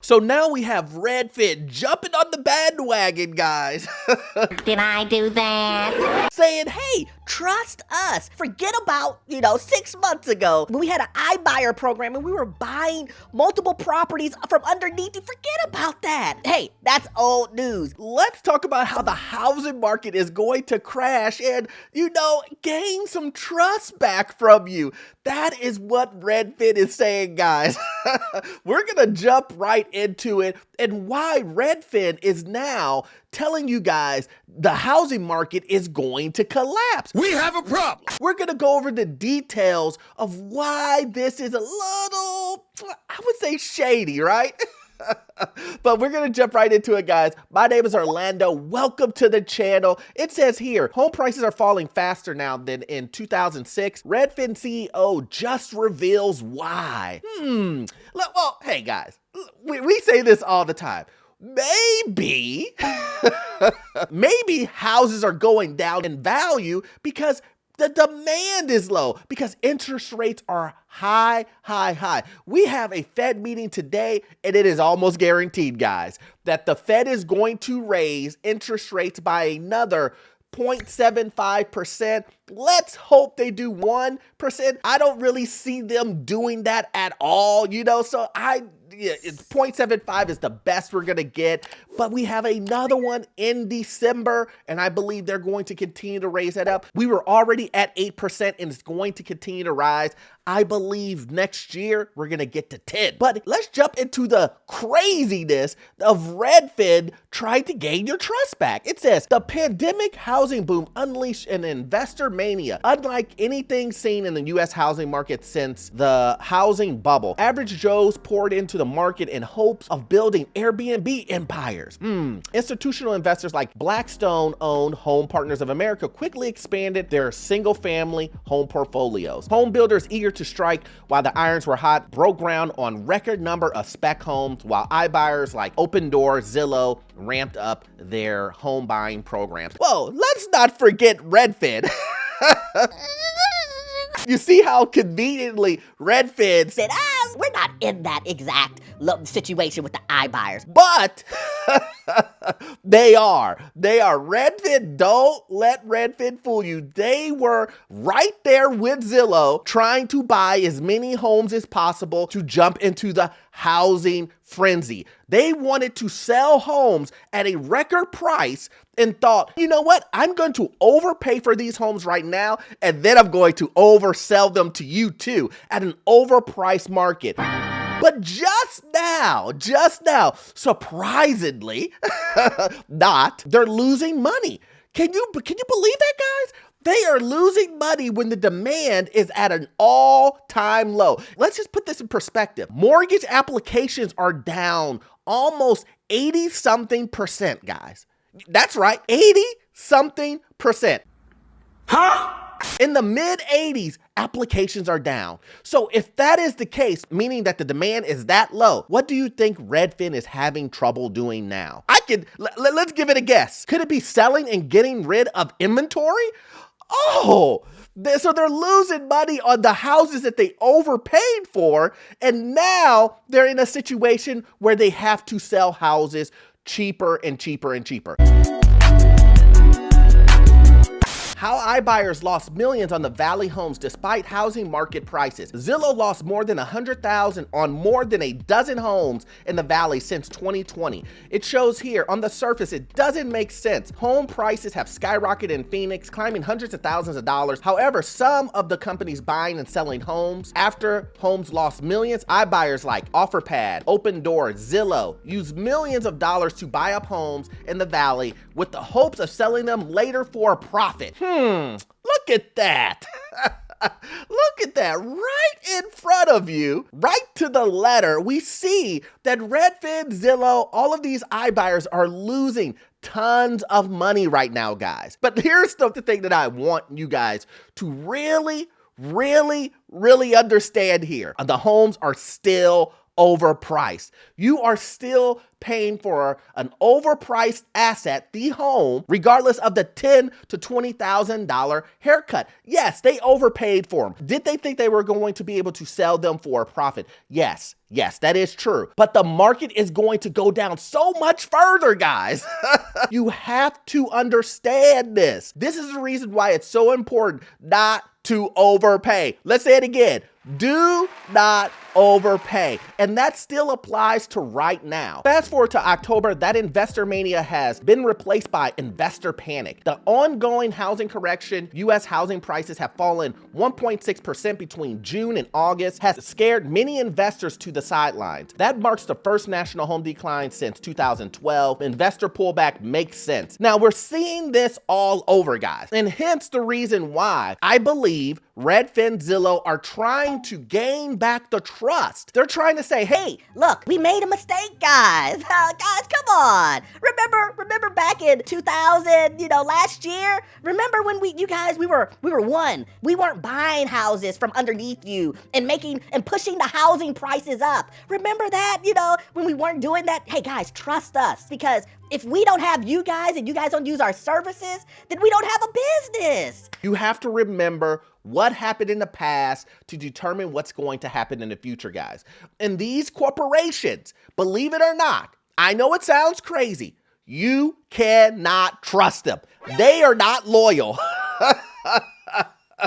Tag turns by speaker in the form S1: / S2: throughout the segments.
S1: So now we have Redfin jumping on the bandwagon, guys.
S2: Did I do that?
S3: Saying, hey, trust us. Forget about, 6 months ago when we had an iBuyer program and we were buying multiple properties from underneath you. Forget about that. Hey, that's old news.
S1: Let's talk about how the housing market is going to crash and, gain some trust back from you. That is what Redfin is saying, guys. We're going to jump right into it and why Redfin is now telling you guys the housing market is going to collapse.
S4: We have a problem.
S1: We're going to go over the details of why this is a little, I would say, shady, right? But we're going to jump right into it, guys. My name is Orlando. Welcome to the channel. It says here, home prices are falling faster now than in 2006. Redfin CEO just reveals why. Well, hey, guys, we say this all the time. Maybe houses are going down in value because the demand is low, because interest rates are high. We have a Fed meeting today, and it is almost guaranteed, guys, that the Fed is going to raise interest rates by another 0.75%. Let's hope they do 1%. I don't really see them doing that at all, so it's 0.75 is the best we're gonna get, but we have another one in December, and I believe they're going to continue to raise that up. We were already at 8%, and it's going to continue to rise. I believe next year we're gonna get to 10. But let's jump into the craziness of Redfin trying to gain your trust back. It says, the pandemic housing boom unleashed an investor mania, unlike anything seen in the US housing market since the housing bubble. Average Joes poured into the market in hopes of building Airbnb empires. Institutional investors like Blackstone-owned Home Partners of America quickly expanded their single-family home portfolios. Home builders eager to strike while the irons were hot broke ground on record number of spec homes, while iBuyers like Opendoor, Zillow ramped up their home buying programs. Whoa, let's not forget Redfin. You see how conveniently Redfin
S3: Said, we're not in that exact situation with the iBuyers.
S1: but they are. Redfin, don't let Redfin fool you. They were right there with Zillow trying to buy as many homes as possible to jump into the housing frenzy. They wanted to sell homes at a record price and thought, you know what? I'm going to overpay for these homes right now, and then I'm going to oversell them to you too at an overpriced market. But just now, surprisingly, they're losing money. Can you believe that, guys? They are losing money when the demand is at an all-time low. Let's just put this in perspective. Mortgage applications are down almost 80-something%, guys. That's right, 80-something%.
S4: Huh?
S1: In the mid-80s, applications are down. So if that is the case, meaning that the demand is that low, what do you think Redfin is having trouble doing now? Let's give it a guess. Could it be selling and getting rid of inventory? So they're losing money on the houses that they overpaid for, and now they're in a situation where they have to sell houses cheaper and cheaper and cheaper. How iBuyers lost millions on the Valley homes despite housing market prices. Zillow lost more than $100,000 on more than a dozen homes in the Valley since 2020. It shows here on the surface, it doesn't make sense. Home prices have skyrocketed in Phoenix, climbing hundreds of thousands of dollars. However, some of the companies buying and selling homes after homes lost millions, iBuyers like OfferPad, Opendoor, Zillow used millions of dollars to buy up homes in the Valley with the hopes of selling them later for a profit. Look at that. Look at that right in front of you, right to the letter. We see that Redfin, Zillow, all of these iBuyers are losing tons of money right now, guys. But here's the thing that I want you guys to really understand here. The homes are still overpriced. You are still paying for an overpriced asset, the home, regardless of the $10,000 to $20,000 haircut. Yes, they overpaid for them. Did they think they were going to be able to sell them for a profit? Yes, that is true. But the market is going to go down so much further, guys. You have to understand this. This is the reason why it's so important not to overpay. Let's say it again. Do not overpay. And that still applies to right now. Fast forward to October, that investor mania has been replaced by investor panic. The ongoing housing correction, US housing prices have fallen 1.6% between June and August, has scared many investors to the sidelines. That marks the first national home decline since 2012. Investor pullback makes sense. Now we're seeing this all over, guys, and hence the reason why I believe Redfin, Zillow are trying to gain back the trust. They're trying to say, hey,
S3: Look, we made a mistake, guys. Guys, come on. Remember back in 2000, last year? Remember when we were one. We weren't buying houses from underneath you and pushing the housing prices up. Remember that, when we weren't doing that? Hey, guys, trust us, because if we don't have you guys and you guys don't use our services, then we don't have a business.
S1: you have to remember what happened in the past to determine what's going to happen in the future, guys. And these corporations, believe it or not, I know it sounds crazy, you cannot trust them. They are not loyal.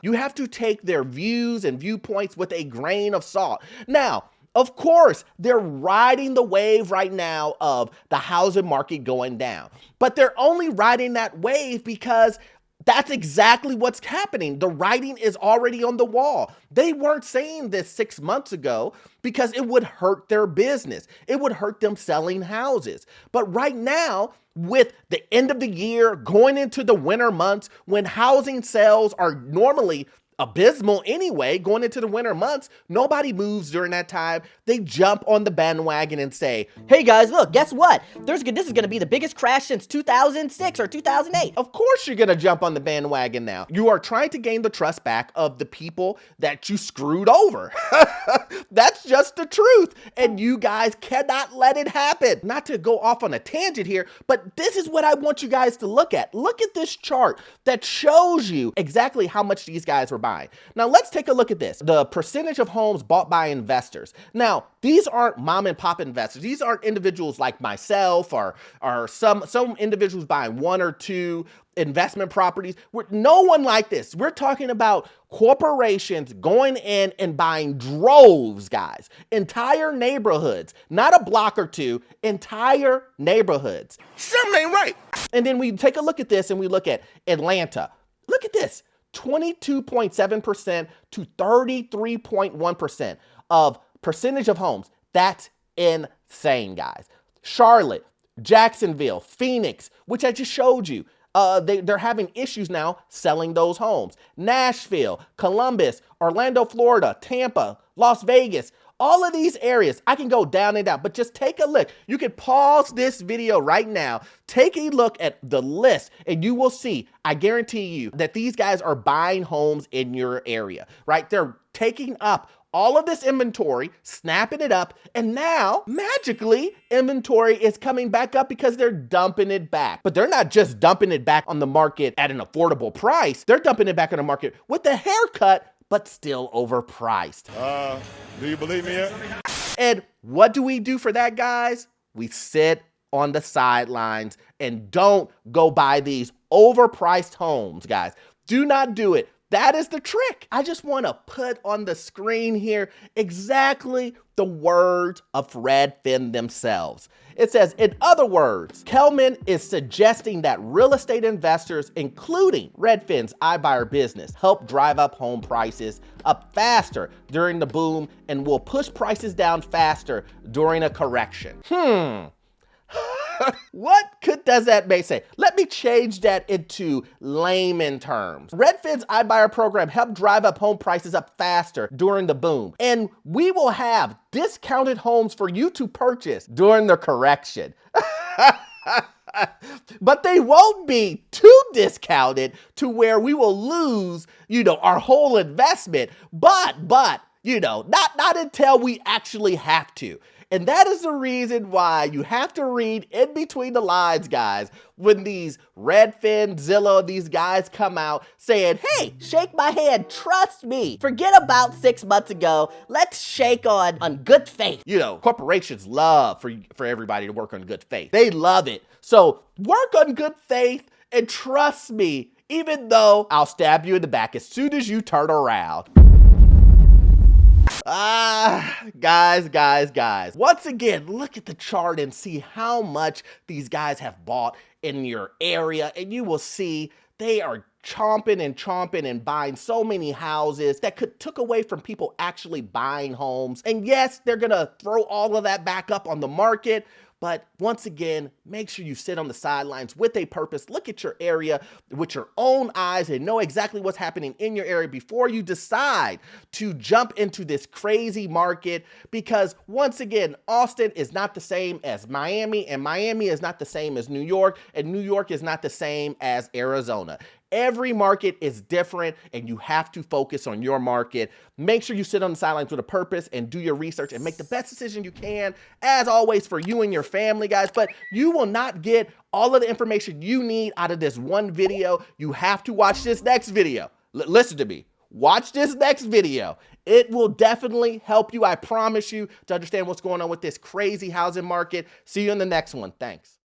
S1: You have to take their views and viewpoints with a grain of salt. Now, of course, they're riding the wave right now of the housing market going down, but they're only riding that wave because that's exactly what's happening. The writing is already on the wall. They weren't saying this 6 months ago because it would hurt their business. It would hurt them selling houses. But right now, with the end of the year, going into the winter months, when housing sales are normally abysmal anyway, going into the winter months, nobody moves during that time. They jump on the bandwagon and say,
S3: Hey guys, look, guess what? This is gonna be the biggest crash since 2006 or 2008.
S1: of course you're gonna jump on the bandwagon now. You are trying to gain the trust back of the people that you screwed over. That's just the truth. And you guys cannot let it happen. Not to go off on a tangent here, but this is what I want you guys to look at. Look at this chart that shows you exactly how much these guys were buying. Now let's take a look at this. The percentage of homes bought by investors. Now, these aren't mom and pop investors. These aren't individuals like myself or some individuals buying one or two investment properties. No one like this. We're talking about corporations going in and buying droves, guys. Entire neighborhoods, not a block or two, entire neighborhoods.
S4: Something ain't right.
S1: And then we take a look at this and we look at Atlanta. Look at this, 22.7% to 33.1% of percentage of homes. That's insane, guys. Charlotte, Jacksonville, Phoenix, which I just showed you. They're having issues now selling those homes. Nashville, Columbus, Orlando, Florida, Tampa, Las Vegas, all of these areas. I can go down and down, but just take a look. You can pause this video right now, take a look at the list, and you will see, I guarantee you, that these guys are buying homes in your area, right? They're taking up all of this inventory, snapping it up, and now, magically, inventory is coming back up because they're dumping it back. But they're not just dumping it back on the market at an affordable price. They're dumping it back on the market with a haircut, but still overpriced.
S4: Do you believe me yet?
S1: And what do we do for that, guys? We sit on the sidelines and don't go buy these overpriced homes, guys. Do not do it. That is the trick. I just want to put on the screen here exactly the words of Redfin themselves. It says, in other words, Kelman is suggesting that real estate investors, including Redfin's iBuyer business, help drive up home prices up faster during the boom and will push prices down faster during a correction. What does that make say? Let me change that into layman terms. Redfin's iBuyer program helped drive up home prices up faster during the boom, and we will have discounted homes for you to purchase during the correction. But they won't be too discounted to where we will lose, our whole investment. But You know, not until we actually have to. And that is the reason why you have to read in between the lines, guys, when these Redfin, Zillow, these guys come out saying, hey,
S3: Shake my hand, trust me. Forget about 6 months ago. Let's shake on good faith.
S1: you know, corporations love for everybody to work on good faith. They love it. So work on good faith and trust me, even though I'll stab you in the back as soon as you turn around. Guys. Once again, look at the chart and see how much these guys have bought in your area, and you will see they are chomping and buying so many houses that took away from people actually buying homes. And yes, they're gonna throw all of that back up on the market. But once again, make sure you sit on the sidelines with a purpose. Look at your area with your own eyes and know exactly what's happening in your area before you decide to jump into this crazy market. Because once again, Austin is not the same as Miami, and Miami is not the same as New York, and New York is not the same as Arizona. Every market is different, and you have to focus on your market. Make sure you sit on the sidelines with a purpose and do your research and make the best decision you can, as always, for you and your family, guys. But you will not get all of the information you need out of this one video. You have to watch this next video. Listen to me. Watch this next video. It will definitely help you, I promise you, to understand what's going on with this crazy housing market. See you in the next one. Thanks.